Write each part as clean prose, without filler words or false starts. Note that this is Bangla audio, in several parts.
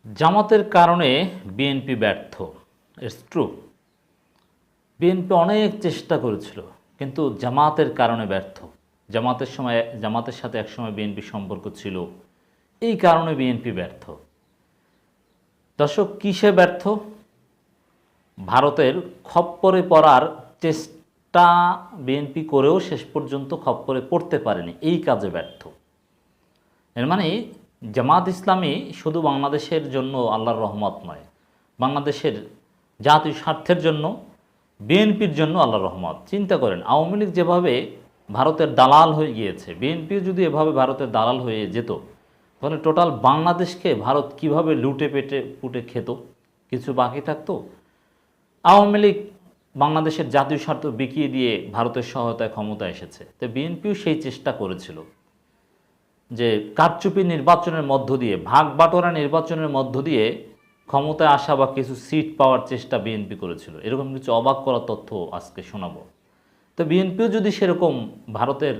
জামাতের কারণে বিএনপি ব্যর্থ। It's true. বিএনপি অনেক চেষ্টা করেছিল, কিন্তু জামাতের কারণে ব্যর্থ। জামাতের সাথে একসময় বিএনপির সম্পর্ক ছিল, এই কারণে বিএনপি ব্যর্থ। দর্শক, কিসে ব্যর্থ? ভারতের খপ্পরে পড়ার চেষ্টা বিএনপি করেও শেষ পর্যন্ত খপ্পরে পড়তে পারেনি, এই কাজে ব্যর্থ। এর মানে জামাত ইসলামী শুধু বাংলাদেশের জন্য আল্লাহর রহমত নয়, বাংলাদেশের জাতীয় স্বার্থের জন্য, বিএনপির জন্য আল্লাহর রহমত। চিন্তা করেন, আওয়ামী লীগ যেভাবে ভারতের দালাল হয়ে গিয়েছে, বিএনপিও যদি এভাবে ভারতের দালাল হয়ে যেত, তাহলে টোটাল বাংলাদেশকে ভারত কিভাবে লুটে পেটে পুটে খেত? কিছু বাকি থাকতো? আওয়ামী লীগ বাংলাদেশের জাতীয় স্বার্থ বিকিয়ে দিয়ে ভারতের সহায়তায় ক্ষমতা এসেছে। তো বিএনপিও সেই চেষ্টা করেছিল যে কারচুপি নির্বাচনের মধ্য দিয়ে, ভাগ বাটোয়ারা নির্বাচনের মধ্য দিয়ে ক্ষমতায় আসা বা কিছু সিট পাওয়ার চেষ্টা বিএনপি করেছিল। এরকম কিছু অবাক করা তথ্য আজকে শোনাবো। তো বিএনপিও যদি সেরকম ভারতের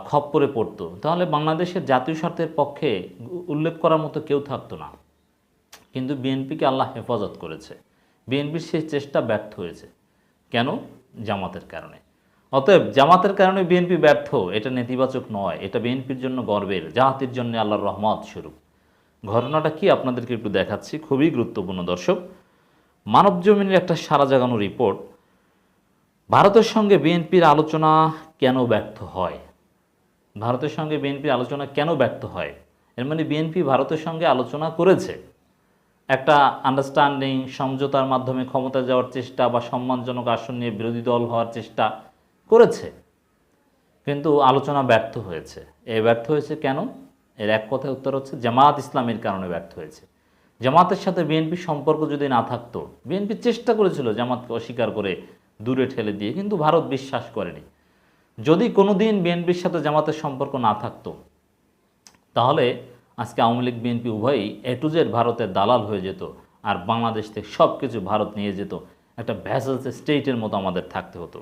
খপ্পরে পড়তো, তাহলে বাংলাদেশের জাতীয় স্বার্থের পক্ষে উল্লেখ করার মতো কেউ থাকতো না। কিন্তু বিএনপিকে আল্লাহ হেফাজত করেছে। বিএনপির সেই চেষ্টা ব্যর্থ হয়েছে। কেন? জামাতের কারণে। অতএব জামাতের কারণে বিএনপি ব্যর্থ, এটা নেতিবাচক নয়, এটা বিএনপির জন্য গর্বের, জাতির জন্য আল্লাহর রহমত স্বরূপ। ঘটনাটা কি আপনাদেরকে একটু দেখাচ্ছি, খুবই গুরুত্বপূর্ণ দর্শক। মানবজমিনের একটা সারা জাগানো রিপোর্ট। ভারতের সঙ্গে বিএনপির আলোচনা কেন ব্যর্থ হয়? ভারতের সঙ্গে বিএনপির আলোচনা কেন ব্যর্থ হয়? এর মানে বিএনপি ভারতের সঙ্গে আলোচনা করেছে, একটা আন্ডারস্ট্যান্ডিং, সমঝোতার মাধ্যমে ক্ষমতায় যাওয়ার চেষ্টা বা সম্মানজনক আসন নিয়ে বিরোধী দল হওয়ার চেষ্টা করেছে, কিন্তু আলোচনা ব্যর্থ হয়েছে। ব্যর্থ হয়েছে কেন? এর এক কথায় উত্তর হচ্ছে জামাত ইসলামের কারণে ব্যর্থ হয়েছে। জামাতের সাথে বিএনপির সম্পর্ক যদি না থাকতো, বিএনপি চেষ্টা করেছিল জামাতকে অস্বীকার করে দূরে ঠেলে দিয়ে, কিন্তু ভারত বিশ্বাস করেনি। যদি কোনো দিন বিএনপির সাথে জামাতের সম্পর্ক না থাকতো, তাহলে আজকে আওয়ামী লীগ বিএনপি উভয়ই এ টু জেড ভারতের দালাল হয়ে যেত, আর বাংলাদেশ থেকে সব কিছু ভারত নিয়ে যেত। একটা ভ্যাসেল স্টেটের মতো আমাদের থাকতে হতো।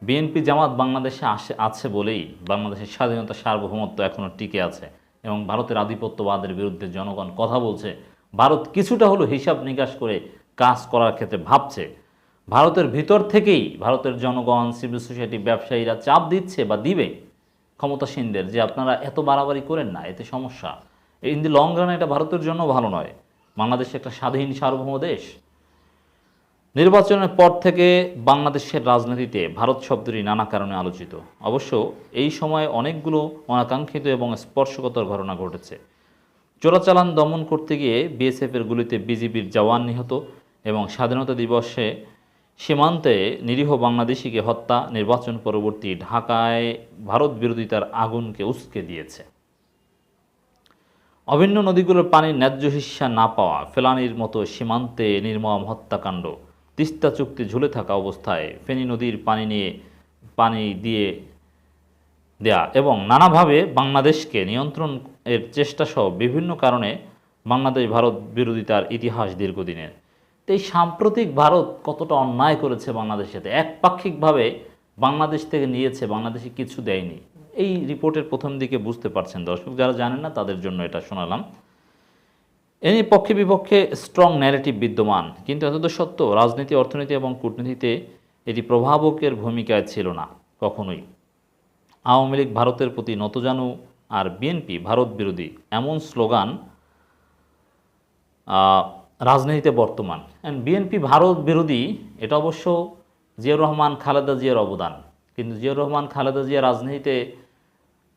বিএনপি জামাত বাংলাদেশে আছে বলেই বাংলাদেশের স্বাধীনতা, সার্বভৌমত্ব এখনও টিকে আছে, এবং ভারতের আধিপত্যবাদের বিরুদ্ধে জনগণ কথা বলছে। ভারত কিছুটা হলো হিসাব নিকাশ করে কাজ করার ক্ষেত্রে ভাবছে। ভারতের ভিতর থেকেই ভারতের জনগণ, সিভিল সোসাইটি, ব্যবসায়ীরা চাপ দিচ্ছে বা দিবে ক্ষমতাসীনদের যে আপনারা এত বাড়াবাড়ি করেন না, এতে সমস্যা। ইন দি লং রান এটা ভারতের জন্য ভালো নয়। বাংলাদেশ একটা স্বাধীন সার্বভৌম দেশ। নির্বাচনের পর থেকে বাংলাদেশের রাজনীতিতে ভারত শব্দটি নানা কারণে আলোচিত। অবশ্য এই সময়ে অনেকগুলো অনাকাঙ্ক্ষিত এবং স্পর্শকাতর ঘটনা ঘটেছে। চোরাচালান দমন করতে গিয়ে বিএসএফের গুলিতে বিজিবির জওয়ান নিহত, এবং স্বাধীনতা দিবসে সীমান্তে নিরীহ বাংলাদেশিকে হত্যা নির্বাচন পরবর্তী ঢাকায় ভারত বিরোধিতার আগুনকে উস্কে দিয়েছে। অভিন্ন নদীগুলোর পানির ন্যায্য হিস্যা না পাওয়া, ফেলানির মতো সীমান্তে নির্মম হত্যাকাণ্ড, তিস্তা চুক্তি ঝুলে থাকা অবস্থায় ফেনী নদীর পানি দিয়ে দেয়া, এবং নানাভাবে বাংলাদেশকে নিয়ন্ত্রণের চেষ্টাসহ বিভিন্ন কারণে বাংলাদেশ ভারত বিরোধিতার ইতিহাস দীর্ঘদিনের। তো এই সাম্প্রতিক ভারত কতটা অন্যায় করেছে বাংলাদেশের সাথে, একপাক্ষিকভাবে বাংলাদেশ থেকে নিয়েছে, বাংলাদেশে কিছু দেয়নি। এই রিপোর্টের প্রথম দিকে বুঝতে পারছেন দর্শক, যারা জানেন না তাদের জন্য এটা শোনালাম। এ নিয়ে পক্ষে বিপক্ষে স্ট্রং ন্যারেটিভ বিদ্যমান, কিন্তু এতদ সত্ত্বেও রাজনীতি, অর্থনীতি এবং কূটনীতিতে এটি প্রভাবকের ভূমিকায় ছিল না কখনোই। আওয়ামী লীগ ভারতের প্রতি নতজানু, আর বিএনপি ভারত বিরোধী, এমন স্লোগান রাজনীতিতে বর্তমান। বিএনপি ভারত বিরোধী, এটা অবশ্য জিয়াউর রহমান, খালেদা জিয়ার অবদান। কিন্তু জিয়াউর রহমান, খালেদা জিয়া রাজনীতিতে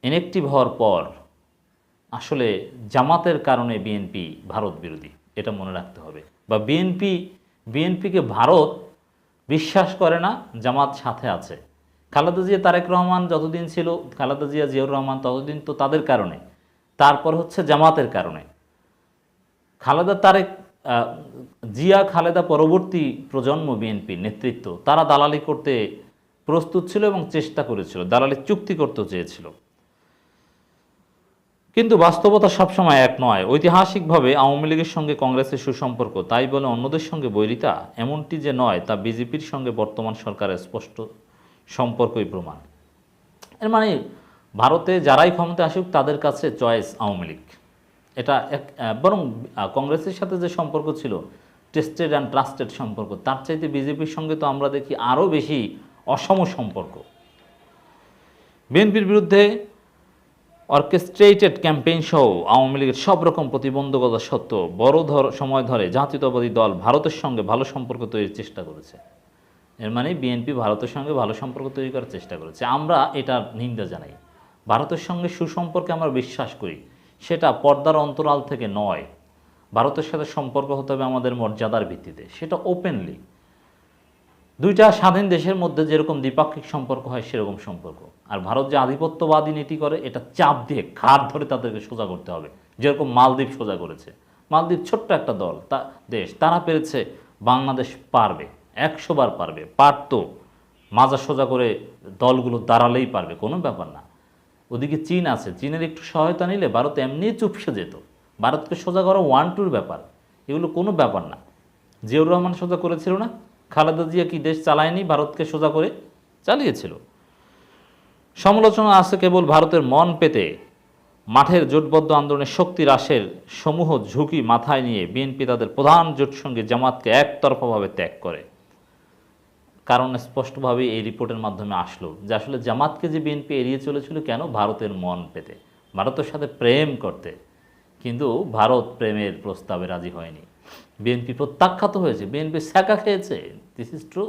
ইনঅ্যাক্টিভ হওয়ার পর আসলে জামাতের কারণে বিএনপি ভারত বিরোধী, এটা মনে রাখতে হবে। বা বিএনপিকে ভারত বিশ্বাস করে না, জামাত সাথে আছে। খালেদা জিয়া, তারেক রহমান যতদিন ছিল, খালেদা জিয়া, জিয়াউর রহমান ততদিন তো তাদের কারণে, তারপর হচ্ছে জামাতের কারণে। খালেদা, তারেক, জিয়া, খালেদা পরবর্তী প্রজন্ম বিএনপির নেতৃত্ব, তারা দালালি করতে প্রস্তুত ছিল এবং চেষ্টা করেছিল, দালালি চুক্তি করতে চেয়েছিল। কিন্তু বাস্তবতা সবসময় এক নয়। ঐতিহাসিকভাবে আওয়ামী লীগের সঙ্গে কংগ্রেসের সুসম্পর্ক, তাই বলে অন্যদের সঙ্গে বৈরিতা, এমনটি যে নয়, তা বিজেপির সঙ্গে বর্তমান সরকারের স্পষ্ট সম্পর্কই প্রমাণ। এর মানে ভারতে যারাই ক্ষমতা আসুক, তাদের কাছে চয়েস আওয়ামী লীগ। এটা বরং কংগ্রেসের সাথে যে সম্পর্ক ছিল টেস্টেড অ্যান্ড ট্রাস্টেড সম্পর্ক, তার চাইতে বিজেপির সঙ্গে তো আমরা দেখি আরও বেশি অসম সম্পর্ক। বিএনপির বিরুদ্ধে অর্কেস্ট্রেটেড ক্যাম্পেইন সহ আওয়ামী লীগের সব রকম প্রতিবন্ধকতা সত্ত্বেও বড় সময় ধরে জাতীয়তাবাদী দল ভারতের সঙ্গে ভালো সম্পর্ক তৈরির চেষ্টা করেছে। এর মানে বিএনপি ভারতের সঙ্গে ভালো সম্পর্ক তৈরি করার চেষ্টা করেছে। আমরা এটার নিন্দা জানাই। ভারতের সঙ্গে সুসম্পর্কে আমরা বিশ্বাস করি, সেটা পর্দার অন্তরাল থেকে নয়। ভারতের সাথে সম্পর্ক হতে হবে আমাদের মর্যাদার ভিত্তিতে, সেটা ওপেনলি। দুইটা স্বাধীন দেশের মধ্যে যেরকম দ্বিপাক্ষিক সম্পর্ক হয় সেরকম সম্পর্ক। আর ভারত যে আধিপত্যবাদী নীতি করে, এটা চাপ দিয়ে ঘাড় ধরে তাদেরকে সোজা করতে হবে, যেরকম মালদ্বীপ সোজা করেছে। মালদ্বীপ ছোট্ট একটা দল, দেশ, তারা পেরেছে, বাংলাদেশ পারবে, 100 বার পারবে, পারতো। মাজা সোজা করে দলগুলো দাঁড়ালেই পারবে, কোনো ব্যাপার না। ওদিকে চীন আছে, চীনের একটু সহায়তা নিলে ভারত এমনি চুপসে যেত। ভারতকে সোজা করা 1-2 ব্যাপার, এগুলো কোনো ব্যাপার না। জিয়াউর রহমান সোজা করেছিল না? খালেদা জিয়া কি দেশ চালায়নি? ভারতকে সোজা করে চালিয়েছিল। সমালোচনা আছে কেবল ভারতের মন পেতে মাঠের জোটবদ্ধ আন্দোলনের শক্তি হ্রাসের সমূহ ঝুঁকি মাথায় নিয়ে বিএনপি তাদের প্রধান জোটসঙ্গী জামাতকে একতরফাভাবে ত্যাগ করে। কারণ স্পষ্টভাবে এই রিপোর্টের মাধ্যমে আসলো যে আসলে জামাতকে যে বিএনপি এড়িয়ে চলেছিল কেন? ভারতের মন পেতে, ভারতের সাথে প্রেম করতে। কিন্তু ভারত প্রেমের প্রস্তাবে রাজি হয়নি, বিএনপি প্রত্যাখ্যাত হয়েছে, বিএনপি ছ্যাঁকা খেয়েছে। This is true.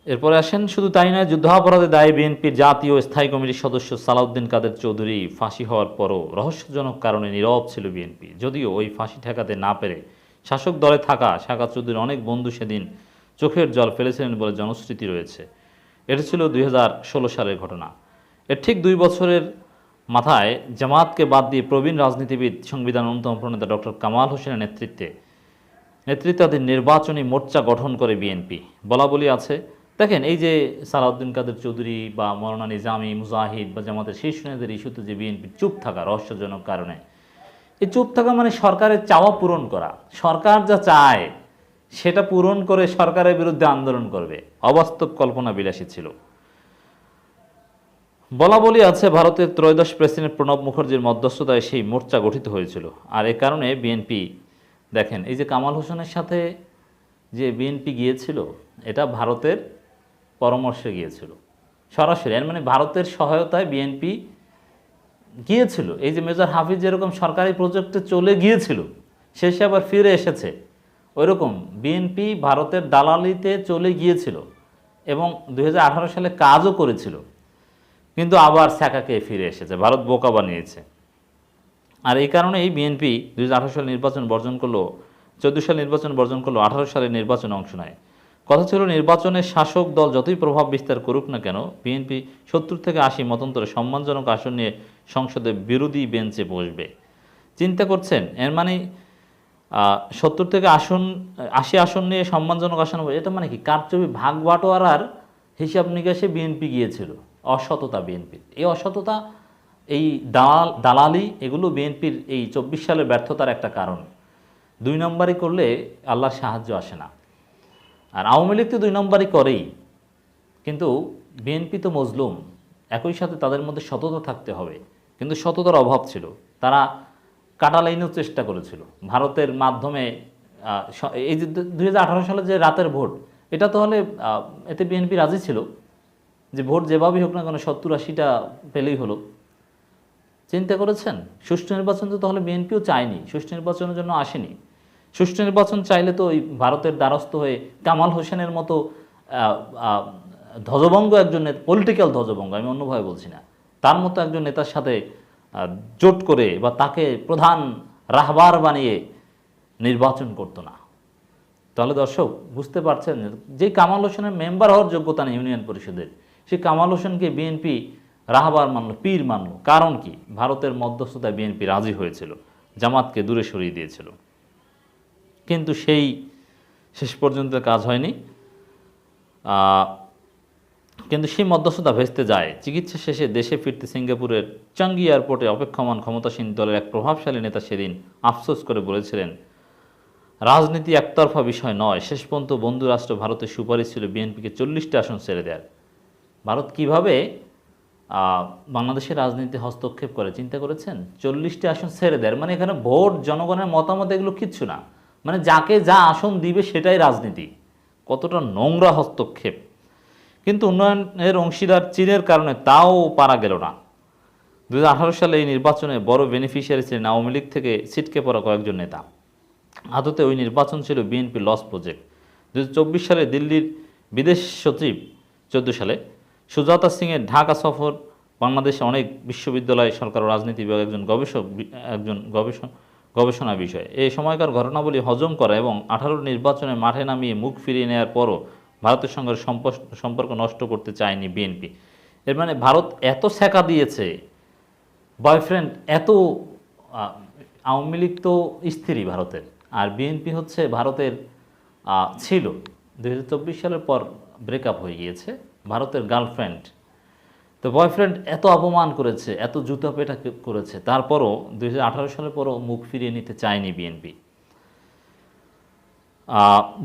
এরপরে আসেন, শুধু তাই নয়, যুদ্ধাপরাধে দায়ে বিএনপির জাতীয় স্থায়ী কমিটির সদস্য সালাউদ্দিন কাদের চৌধুরী ফাঁসি হওয়ার পরও রহস্যজনক কারণে নীরব ছিল বিএনপি। যদিও ওই ফাঁসি ঠেকাতে না পেরে শাসক দলে থাকা সাকাত চৌধুরীর অনেক বন্ধু সেদিন চোখের জল ফেলেছিলেন বলে জনশ্রুতি রয়েছে। এটি ছিল 2016 সালের ঘটনা। এর ঠিক 2 বছরের মাথায় জামাতকে বাদ দিয়ে প্রবীণ রাজনীতিবিদ, সংবিধান অন্যতম প্রণেতা ডক্টর কামাল হোসেনের নেতৃত্বাধীন নির্বাচনী মোর্চা গঠন করে বিএনপি। বলাবলি আছে, দেখেন এই যে সালাউদ্দিন কাদের চৌধুরী বা মৌলানা নিজামী, মুজাহিদ বা জামাতের শীর্ষ নেতাদের ইস্যুতে যে বিএনপি চুপ থাকা রহস্যজনক কারণে, এই চুপ থাকা মানে সরকারের চাওয়া পূরণ করা। সরকার যা চায় সেটা পূরণ করে সরকারের বিরুদ্ধে আন্দোলন করবে, অবাস্তব কল্পনা বিলাসী ছিল। বলাবলি আছে, ভারতের ত্রয়োদশ প্রেসিডেন্ট প্রণব মুখার্জির মধ্যস্থতায় সেই মোর্চা গঠিত হয়েছিল। আর এ কারণে বিএনপি, দেখেন এই যে কামাল হোসেনের সাথে যে বিএনপি গিয়েছিল, এটা ভারতের পরামর্শে গিয়েছিল সরাসরি। এর মানে ভারতের সহায়তায় বিএনপি গিয়েছিল। এই যে মেজর হাফিজ যেরকম সরকারি প্রজেক্টে চলে গিয়েছিল, শেষে আবার ফিরে এসেছে, ওইরকম বিএনপি ভারতের দালালিতে চলে গিয়েছিল এবং 2018 সালে কাজও করেছিল, কিন্তু আবার ছ্যাঁকাকে ফিরে এসেছে, ভারত বোকা বানিয়েছে। আর এই কারণেই বিএনপি 2018 সালে নির্বাচন বর্জন করলো, 14 সালে নির্বাচন বর্জন করলো, 18 সালে নির্বাচনে অংশ নেয়। কথা ছিল, নির্বাচনে শাসক দল যতই প্রভাব বিস্তার করুক না কেন, বিএনপি 70 থেকে 80 মতান্তরে সম্মানজনক আসন নিয়ে সংসদে বিরোধী বেঞ্চে বসবে। চিন্তা করছেন, এর মানে 70 থেকে 80 আসন নিয়ে সম্মানজনক আসন, এটা মানে কি? কারচুপি, ভাগ বাটোয়ারার হিসাব নিকাশে বিএনপি গিয়েছিল। অসততা বিএনপির, এই অসততা, এই দালালি, এগুলো বিএনপির এই 24 সালের ব্যর্থতার একটা কারণ। 2 নম্বরই করলে আল্লাহর সাহায্য আসে না। আর আওয়ামী লীগ তো 2 নম্বরই করেই, কিন্তু বিএনপি তো মজলুম। একই সাথে তাদের মধ্যে সততা থাকতে হবে, কিন্তু সততার অভাব ছিল। তারা কাটালাইনেও চেষ্টা করেছিল ভারতের মাধ্যমে। এই যে 2018 সালে যে রাতের ভোট, এটা তো হলে এতে বিএনপি রাজি ছিল যে ভোট যেভাবেই হোক না কেন 70-80টা পেলেই হলো। চিন্তা করেছেন, সুষ্ঠু নির্বাচন তো তাহলে বিএনপিও চায়নি, সুষ্ঠু নির্বাচনের জন্য আসেনি। সুষ্ঠু নির্বাচন চাইলে তো ওই ভারতের দ্বারস্থ হয়ে কামাল হোসেনের মতো ধ্বজভঙ্গ একজন, পলিটিক্যাল ধ্বজভঙ্গ, আমি অন্যভাবে বলছি না, তার মতো একজন নেতার সাথে জোট করে বা তাকে প্রধান রাহবার বানিয়ে নির্বাচন করতো না। তাহলে দর্শক বুঝতে পারছেন, যে কামাল হোসেনের মেম্বার হওয়ার যোগ্যতা নেই ইউনিয়ন পরিষদের, সেই কামাল হোসেনকে বিএনপি রাহবার মানল, পীর মানল। কারণ কি? ভারতের মধ্যস্থতায় বিএনপি রাজি হয়েছিল, জামাতকে দূরে সরিয়ে দিয়েছিল। কিন্তু সেই শেষ পর্যন্ত কাজ হয়নি। কিন্তু সেই মধ্যস্থতা ভেস্তে যায়। চিকিৎসা শেষে দেশে ফিরতে সিঙ্গাপুরের চাঙ্গি এয়ারপোর্টে অপেক্ষমান ক্ষমতাসীন দলের এক প্রভাবশালী নেতা সেদিন আফসোস করে বলেছিলেন, রাজনীতি একতরফা বিষয় নয়, শেষ পর্যন্ত বন্ধুরাষ্ট্র ভারতের সুপারিশ ছিল বিএনপিকে 40টা আসন ছেড়ে দেওয়ার। ভারত কিভাবে বাংলাদেশের রাজনীতি হস্তক্ষেপ করে, চিন্তা করেছেন? 40টি আসন ছেড়ে দেয়, মানে এখানে ভোট, জনগণের মতামত এগুলো কিচ্ছু না, মানে যাকে যা আসন দিবে সেটাই রাজনীতি। কতটা নোংরা হস্তক্ষেপ! কিন্তু উন্নয়নের অংশীদার চীনের কারণে তাও পারা গেল না। 2018 সালে এই নির্বাচনে বড় বেনিফিশিয়ারি ছিলেন আওয়ামী লীগ থেকে ছিটকে পড়া কয়েকজন নেতা। আদতে ওই নির্বাচন ছিল বিএনপি লস প্রজেক্ট। 2024 সালে দিল্লির বিদেশ সচিব, 14 সালে সুজাতা সিংয়ের ঢাকা সফর, বাংলাদেশে অনেক বিশ্ববিদ্যালয়, সরকার ও রাজনীতি বিভাগ একজন গবেষণা বিষয়। এই সময়কার ঘটনাবলী হজম করা এবং 18 নির্বাচনে মাঠে নামিয়ে মুখ ফিরিয়ে নেওয়ার পরও ভারতের সঙ্গে সম্পর্ক নষ্ট করতে চায়নি বিএনপি। এর মানে ভারত এত ছ্যাঁকা দিয়েছে, বয়ফ্রেন্ড এত, আওয়ামী লীগ তো স্ত্রী ভারতের, আর বিএনপি হচ্ছে ভারতের ছিল। 2024 সালের পর ব্রেকআপ হয়ে গিয়েছে, ভারতের গার্লফ্রেন্ড। তো বয়ফ্রেন্ড এত অপমান করেছে, এত জুতা পেটা করেছে, তারপরও 2018 সালের পরও মুখ ফিরিয়ে নিতে চায়নি বিএনপি।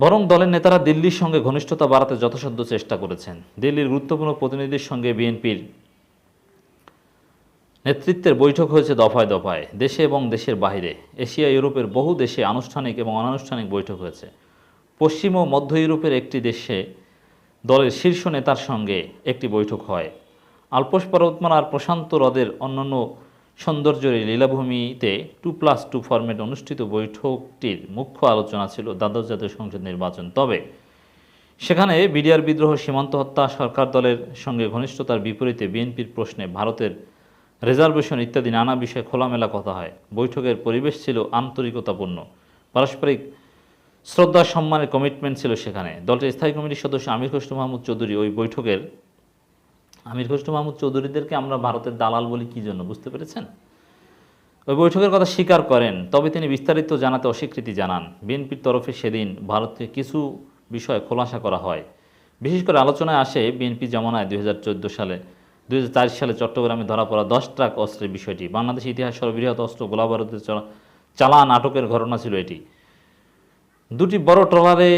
বরং দলের নেতারা দিল্লির সঙ্গে ঘনিষ্ঠতা বাড়াতে যথাসাধ্য চেষ্টা করেছেন। দিল্লির গুরুত্বপূর্ণ প্রতিনিধির সঙ্গে বিএনপির নেতৃত্বের বৈঠক হয়েছে দফায় দফায়, দেশে এবং দেশের বাইরে। এশিয়া, ইউরোপের বহু দেশে আনুষ্ঠানিক এবং অনানুষ্ঠানিক বৈঠক হয়েছে। পশ্চিম ও মধ্য ইউরোপের একটি দেশে দলের শীর্ষ নেতার সঙ্গে একটি বৈঠক হয়। আল্পস পর্বতমালা আর প্রশান্ত হ্রদের অন্যান্য সৌন্দর্যের লীলাভূমিতে 2+2 ফরম্যাট অনুষ্ঠিত বৈঠকটির মুখ্য আলোচনা ছিল দ্বাদশ জাতীয় সংসদ নির্বাচন। তবে সেখানে বিডিআর বিদ্রোহ, সীমান্ত হত্যা, সরকার দলের সঙ্গে ঘনিষ্ঠতার বিপরীতে বিএনপির প্রশ্নে ভারতের রিজার্ভেশন ইত্যাদি নানা বিষয়ে খোলামেলা কথা হয়। বৈঠকের পরিবেশ ছিল আন্তরিকতাপূর্ণ, পারস্পরিক শ্রদ্ধা সম্মানের কমিটমেন্ট ছিল সেখানে। দলটির স্থায়ী কমিটির সদস্য আমির খসরু মাহমুদ চৌধুরী আমির খসরু মাহমুদ চৌধুরীদেরকে আমরা ভারতের দালাল বলি কী জন্য, বুঝতে পেরেছেন? ওই বৈঠকের কথা স্বীকার করেন, তবে তিনি বিস্তারিত জানাতে অস্বীকৃতি জানান। বিএনপির তরফে সেদিন ভারতকে কিছু বিষয় খোলাসা করা হয়। বিশেষ করে আলোচনায় আসে বিএনপি জমানায় 2004 সালে চট্টগ্রামে ধরা পড়া 10 ট্রাক অস্ত্রের বিষয়টি। বাংলাদেশ ইতিহাস সর্ববৃহৎ অস্ত্র গোলাবারুদের চালান আটকের ঘটনা ছিল এটি। 2টি বড় ট্রলারে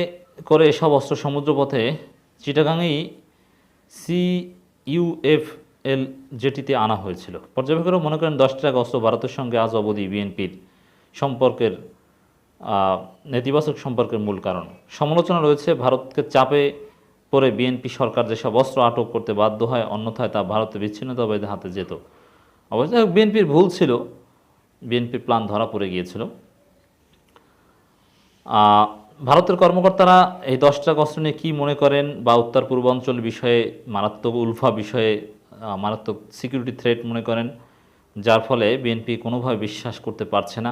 করে এসব অস্ত্র সমুদ্রপথে চিটাগাংয়েই CUFL জেটিতে আনা হয়েছিল। পর্যবেক্ষকরা মনে করেন 10 ট্রাক অস্ত্র ভারতের সঙ্গে আজ অবধি বিএনপির সম্পর্কের নেতিবাচক সম্পর্কের মূল কারণ। সমালোচনা রয়েছে ভারতকে চাপে পরে বিএনপি সরকার যেসব অস্ত্র আটক করতে বাধ্য হয়, অন্যথায় তা ভারতে বিচ্ছিন্নতাবাদীদের হাতে যেত। অবশ্যই বিএনপির ভুল ছিল, বিএনপির প্ল্যান ধরা পড়ে গিয়েছিল। ভারতের কর্মকর্তারা এই 10 ট্রাক অস্ত্র নিয়ে কী মনে করেন, বা উত্তর পূর্বাঞ্চল বিষয়ে মারাত্মক উলফা বিষয়ে মারাত্মক সিকিউরিটি থ্রেট মনে করেন, যার ফলে বিএনপি কোনোভাবে বিশ্বাস করতে পারছে না।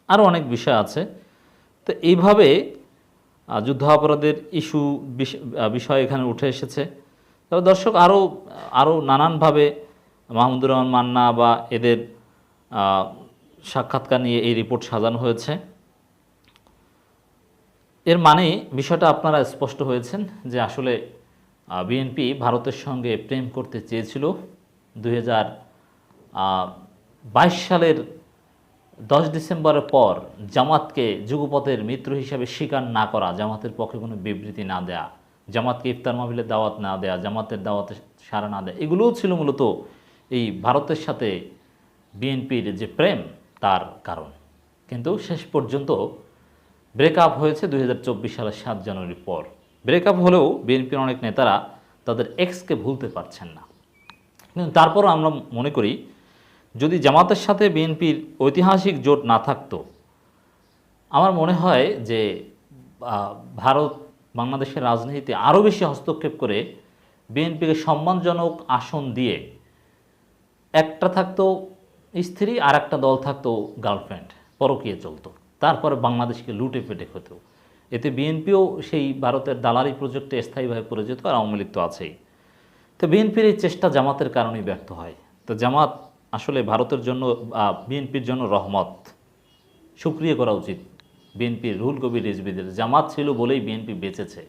আরও অনেক বিষয় আছে। তো এইভাবে যুদ্ধাপরাধের বিষয় এখানে উঠে এসেছে। তবে দর্শক, আরও নানানভাবে মাহমুদুর রহমান মান্না বা এদের সাক্ষাৎকার নিয়ে এই রিপোর্ট সাজানো হয়েছে। এর মানে বিষয়টা আপনারা স্পষ্ট হয়েছেন যে আসলে বিএনপি ভারতের সঙ্গে প্রেম করতে চেয়েছিল। 2022 সালের 10 ডিসেম্বরের পর জামাতকে যুগপথের মিত্র হিসাবে স্বীকার না করা, জামাতের পক্ষে কোনো বিবৃতি না দেয়া, জামাতকে ইফতার মাহফিলের দাওয়াত না দেয়া, জামাতের দাওয়াতে সাড়া না দেয়া, এগুলোও ছিল মূলত এই ভারতের সাথে বিএনপির যে প্রেম তার কারণ। কিন্তু শেষ পর্যন্ত ব্রেকআপ হয়েছে 2024 সালের 7 জানুয়ারির পর। ব্রেকআপ হলেও বিএনপির অনেক নেতারা তাদের এক্সকে ভুলতে পারছেন না। কিন্তু তারপরও আমরা মনে করি, যদি জামাতের সাথে বিএনপির ঐতিহাসিক জোট না থাকতো, আমার মনে হয় যে ভারত বাংলাদেশের রাজনীতিতে আরও বেশি হস্তক্ষেপ করে বিএনপিকে সম্মানজনক আসন দিয়ে, একটা থাকতো স্ত্রী আর একটা দল থাকতো গার্লফ্রেন্ড, পরকীয়া চলতো, তারপরে বাংলাদেশকে লুটে পেটে হতো। এতে বিএনপিও সেই ভারতের দালালি প্রজেক্টে স্থায়ীভাবে পড়ে যেত, আর আওয়ামী লীগ তো আছেই। তো বিএনপির এই চেষ্টা জামাতের কারণেই ব্যর্থ হয়। তো জামাত আসলে ভারতের জন্য, বিএনপির জন্য রহমত, শুকরিয়া করা উচিত বিএনপির রুহুল কবির রিজভীদের। জামাত ছিল বলেই বিএনপি বেঁচেছে।